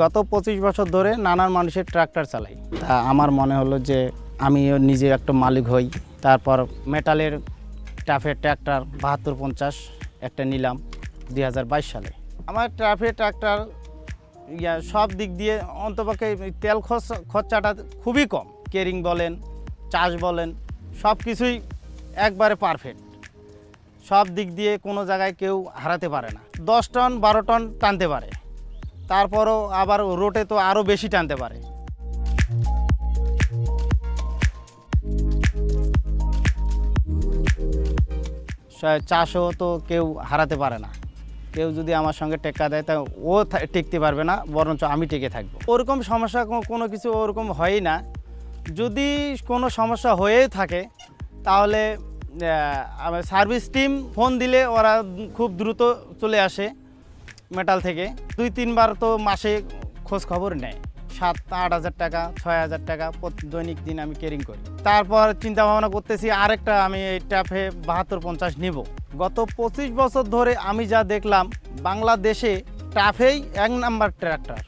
গত 25 বছর ধরে নানান মানুষের ট্রাক্টর চালাই। তা আমার মনে হলো যে আমিও নিজে একটা মালিক হই। তারপর মেটালের টাফের ট্রাক্টর 7250 একটা নিলাম 2022 সালে। আমার টাফের ট্রাক্টর সব দিক দিয়ে অন্তপক্ষে তেল খরচাটা খুবই কম। কেরিং বলেন, চাষ বলেন, সব কিছুই একবারে পারফেক্ট। সব দিক দিয়ে কোনো জায়গায় কেউ হারাতে পারে না। 10 টন 12 টন টানতে পারে, তারপরও আবার রোটে তো আরও বেশি টানতে পারে। চাষও তো কেউ হারাতে পারে না। কেউ যদি আমার সঙ্গে টেক্কা দেয় তা ও টিকতে পারবে না, বরঞ্চ আমি টিকে থাকবো। ওরকম সমস্যা কোনো কিছু ওরকম হয়ই না। যদি কোনো সমস্যা হয়েই থাকে তাহলে সার্ভিস টিম ফোন দিলে ওরা খুব দ্রুত চলে আসে মেটাল থেকে। 2-3 বার তো মাসে খোঁজ খবর নেয়। 7-8 হাজার টাকা 6 হাজার টাকা দৈনিক দিন আমি কেরিং করি। তারপর চিন্তা ভাবনা করতেছি আরেকটা আমি এই ট্যাফে 7250 নিব। গত 25 বছর ধরে আমি যা দেখলাম, বাংলাদেশে ট্যাফেই 1 নাম্বার ট্র্যাক্টর।